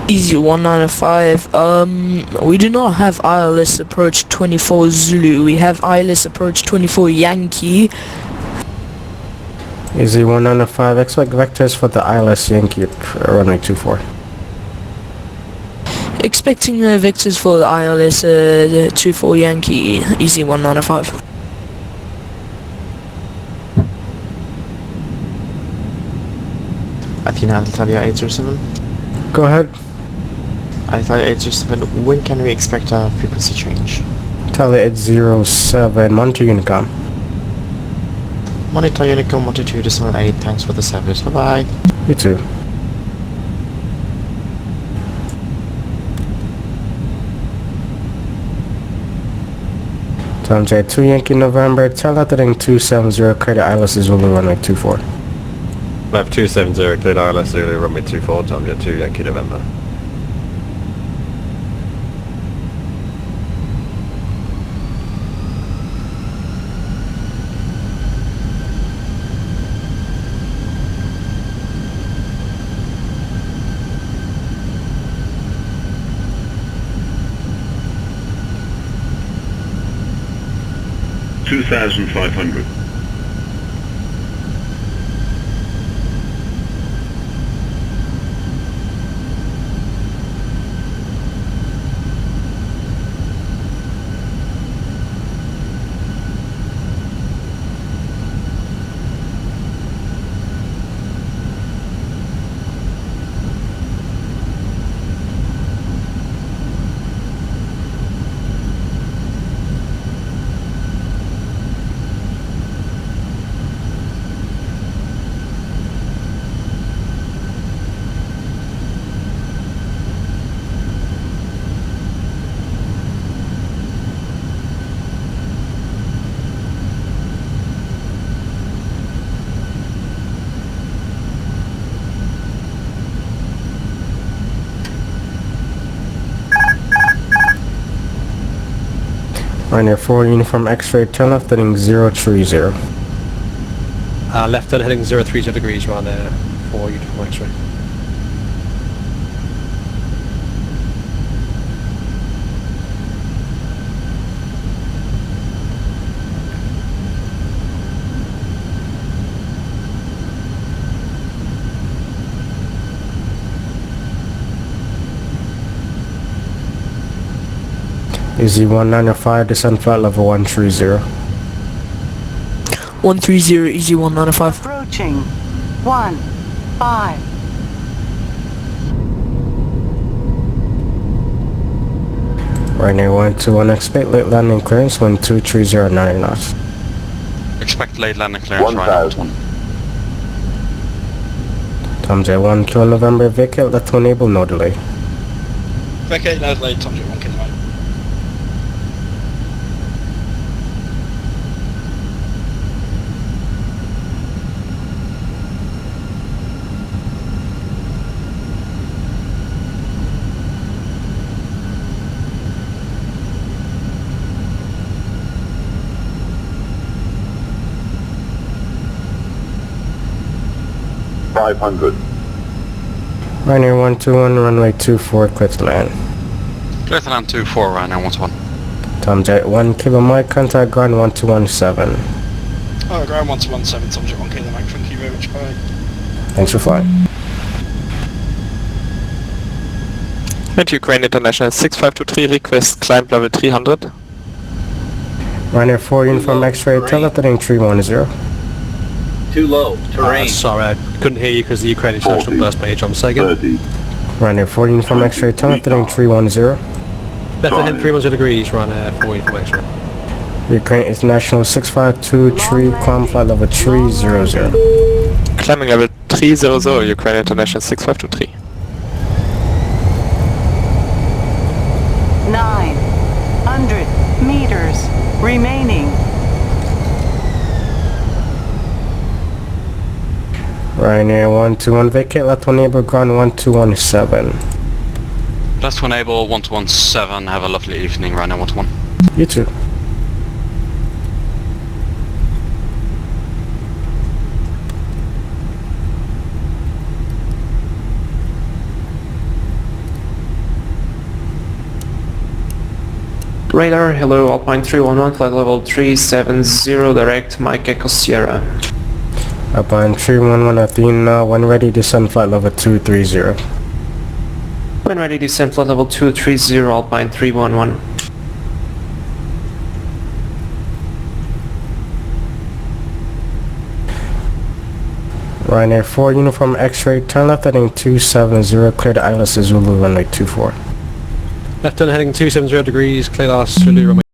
Easy 195. We do not have ILS approach 24 Zulu. We have ILS approach 24 Yankee. Easy 195. Expect vectors for the ILS Yankee runway 24. Expecting vectors for the ILS 24 Yankee. Easy 195. Athena, Italia 807. Go ahead. Italia 807, when can we expect a frequency change? Italia 807, monitor Unicom. Monitor Unicom 122.8, thanks for the service, bye bye. You too. Tom J, 2 Yankee November, Charlotte heading 270, clear the ILS Zulu runway 24. Left 270, cleared ILS Zulu, runway 24, Tom J 2 Yankee November. $2,500. Ryanair 4 Uniform X-ray, turn left heading 030. Left turn heading 030 degrees, Ryanair 4 Uniform X-ray. Easy 195, descend flight level 130. 130, easy 195. Approaching 15. Ryanair 121, expect late landing clearance 1230 knots. Expect late landing clearance, 1,000. Tom J 1 Kilo November, vacate left to enable, no delay. Vacate nose late, Tom J 1 kilo. 500. Ryanair 121, runway 24, clear to land. Clear to land 24, Ryanair 121. Tom J 1 Kilo Mike, contact ground 1217. Ground 1217, Tom J 1 kilo, Mike, thank you very much, bye. Thanks for flying. With Ukraine International 6523, request climb level 300. Ryanair 4 Uniform X-ray, turn left heading 310. Too low. Terrain. Sorry, I couldn't hear you because the Ukraine International burst page on second. 30. Ryanair 4 Uniform X-ray, turn left heading 310. Left ahead 310 degrees, Ryanair 4 Uniform X-ray. Ukraine International 6523, climb flight level 300. Climbing level 300, Ukraine International 6523. 900 meters remaining. Ryanair 121, vacate left to enable, ground 1217. Left to enable 1217, have a lovely evening, Ryanair 121. You too. Radar, hello, Alpine 311, flight level 370, direct, Mike Echo Sierra. Alpine 311 Athena, when ready, descend flight level 230. When ready, descend flight level 230, Alpine 311. Ryanair 4 uniform X-ray, turn left heading 270, clear to Isla Zulu runway 24. Left turn heading 270 degrees, clear last Zulu runway